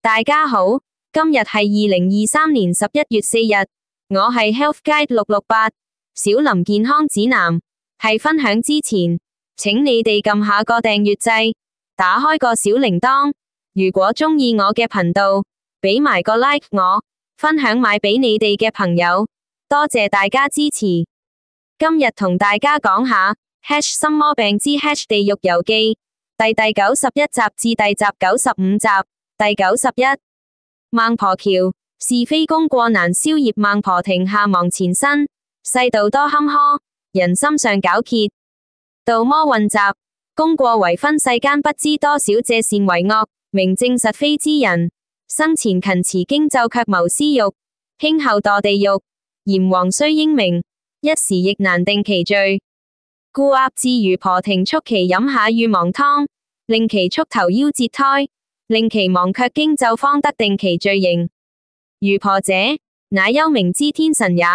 大家好，今日係2023年11月4日，我係 Health Guide 668，小林健康指南。喺分享之前，請你哋撳下個訂閱掣，打開個小鈴鐺。如果鍾意我嘅頻道，俾埋個 like 我，分享埋俾你哋嘅朋友，多謝大家支持。今日同大家講下《心魔病之地獄遊記》第91集至第集95集。第91，孟婆橋，是非功過難消業孟婆亭下亡前身，世道多坎坷，人心尚狡黠，道魔混雜，功過為分世間不知多少借善為惡，明正實非之人，生前勤持經咒卻謀私欲，輕後墮地獄，閻王雖英明，一時亦難定其罪，故壓至魚婆亭促其飲下預亡湯，令其速投夭折胎，令其亡卻經咒方得定其罪刑。魚婆者，乃幽冥之天神也，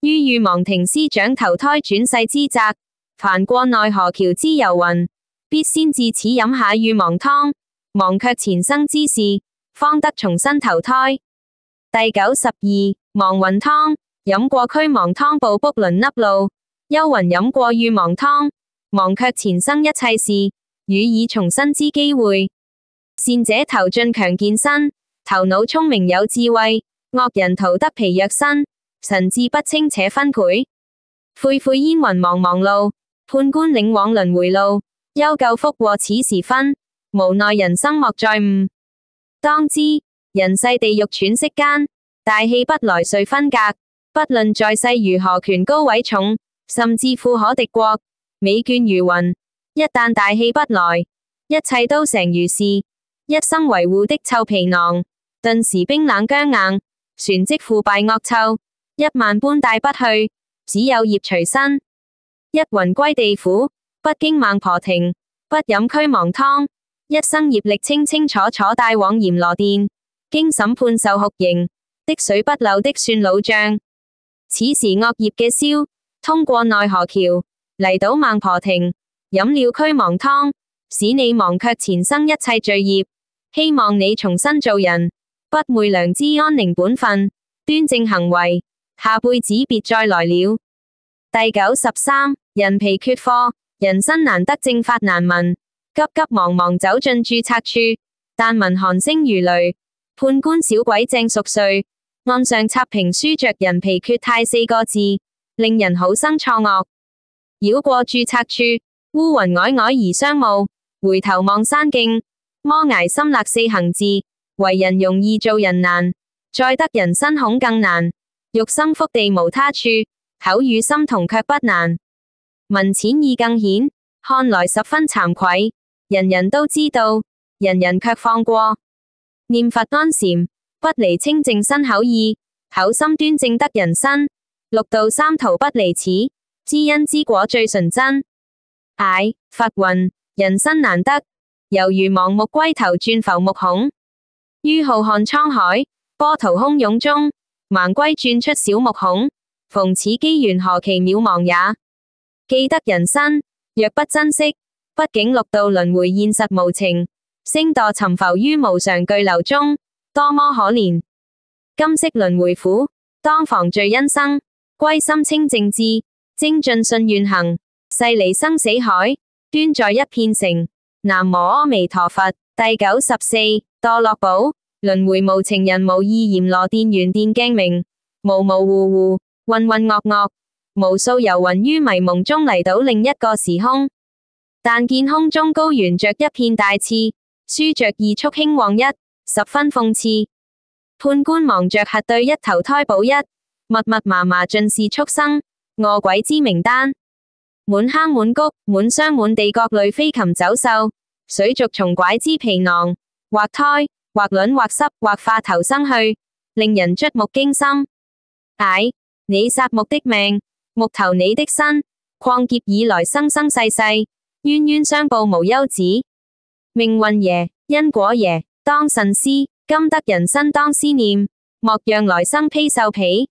於預亡亭司掌投胎轉世之責，凡過奈何橋之遊魂，必先至此飲下預亡湯，忘卻前生之事，方得重新投胎。第92，亡魂湯，飲過驅亡湯步卜倫凹路，幽魂飲過預亡湯，忘卻前生一切事，予以重生之機會。善者投進強健身，頭腦聰明有智慧；惡人逃得疲弱身，神志不清且昏聵。悔悔煙雲茫茫路，判官領往輪迴路。憂救福禍此時分，無奈人生莫再悟。當知人世地獄喘息間，大氣不來誰分隔？不論在世如何權高位重，甚至富可敵國，美眷如雲。一旦大氣不來，一切都成如是。一生維護的臭皮囊，頓時冰冷僵硬，旋即腐敗惡臭，一萬般帶不去，只有業隨身。一魂歸地府，不經孟婆亭，不飲驅亡湯，一生業力清清楚楚帶往閻羅殿，經審判受酷刑，滴水不漏的算老賬。此時惡業嘅消，通過奈何橋，嚟到孟婆亭，飲了驅亡湯，使你忘卻前生一切罪業。希望你重新做人，不昧良知安寧本分，端正行為，下輩子別再來了。第93，人皮缺貨，人生難得正法難聞，急急忙忙走進註冊處，但聞寒聲如雷，判官小鬼鄭淑瑞，案上插評書着人皮缺太4個字，令人好生錯愕。繞過註冊處，烏雲靄靄而商務，回頭望山徑，摩崖深勒4行字，為人容易做人難，再得人身恐更難，欲生福地無他處，口與心同卻不難。文淺意更顯，看來十分慚愧，人人都知道，人人卻放過。念佛安禪，不離清淨身口意，口心端正得人身，六道三途不離此，知因知果最純真。唉，佛云，人生難得，猶如盲目龜頭轉浮木孔，於浩瀚滄海，波濤洶湧中，盲龜轉出小木孔，逢此機緣何其渺茫也。記得人生，若不珍惜，畢竟六道輪迴現實無情，星墮沉浮於無常巨流中，多麼可憐。今昔輪迴苦，當防罪因生，歸心清淨智，精進信願行，誓離生死海，端在一片城。南無阿彌陀佛。第94，墮落寶，輪迴無情人無意閻羅殿圓電鏡明，模模糊糊，渾渾噩噩，無數遊魂於迷蒙中嚟到另一個時空，但見空中高懸着一片大翅，書着異速興旺一，十分諷刺。判官忙着核對一投胎補一，密密麻麻盡是畜生餓鬼之名單。滿坑滿谷滿箱滿地各類飛禽走獸，水族蟲拐之皮囊，或胎或卵或濕或化投生去，令人觸目驚心。唉，你殺木的命，木投你的身，曠劫以來生生世世，冤冤相報無休止。命運耶，因果耶，當慎思，今得人身當思念，莫讓來生披獸皮。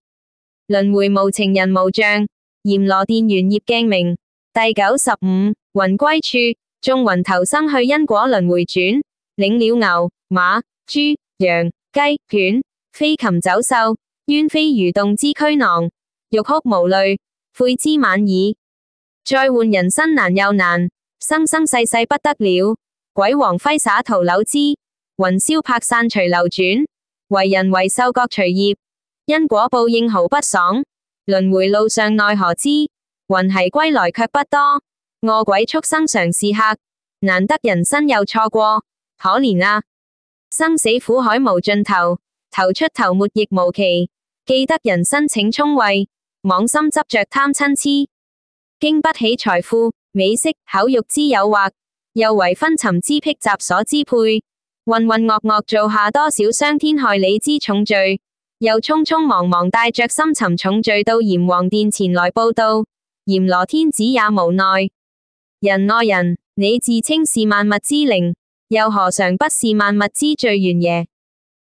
輪迴無情人無像，閻羅殿圓業鏡明。第95，魂歸處，眾魂投生去因果輪迴轉，領了牛、馬、豬、羊、雞、犬、飛禽走獸，冤非蠕動之軀囊，欲哭無淚，悔之晚矣。再換人生難又難，生生世世不得了。鬼王揮灑屠柳枝，雲霄魄散隨流轉。為人為獸各隨業，因果報應毫不爽。輪迴路上奈何之，魂兮歸來卻不多。餓鬼畜生常是客，難得人生又錯過，可憐啊！生死苦海無盡頭，頭出頭沒亦無期。記得人生請聰慧，妄心執着貪嗔痴。經不起財富、美色、口欲之誘惑，又為昏沉之癖習所支配，渾渾噩噩做下多少傷天害理之重罪，又匆匆忙忙帶着深沉重罪到閻王殿前來報到，閻羅天子也無奈。人啊人，你自稱是萬物之靈，又何嘗不是萬物之最源耶？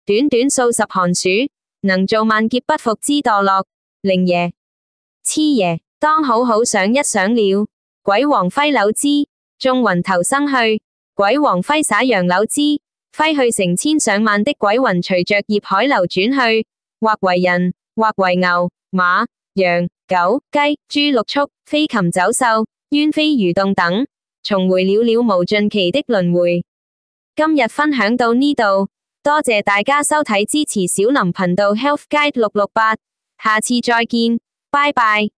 短短數十寒暑，能做萬劫不復之墮落，靈耶？痴耶？當好好想一想了。鬼王揮柳枝，眾魂投生去；鬼王揮灑楊柳枝，揮去成千上萬的鬼魂隨着業海流轉去，或為人，或為牛、馬、羊、狗、雞、豬、六畜、飛禽走獸、冤非蠕動等，重回了了無盡期的輪迴。今日分享到呢度，多謝大家收睇支持小林頻道 Health Guide 668，下次再見，拜拜。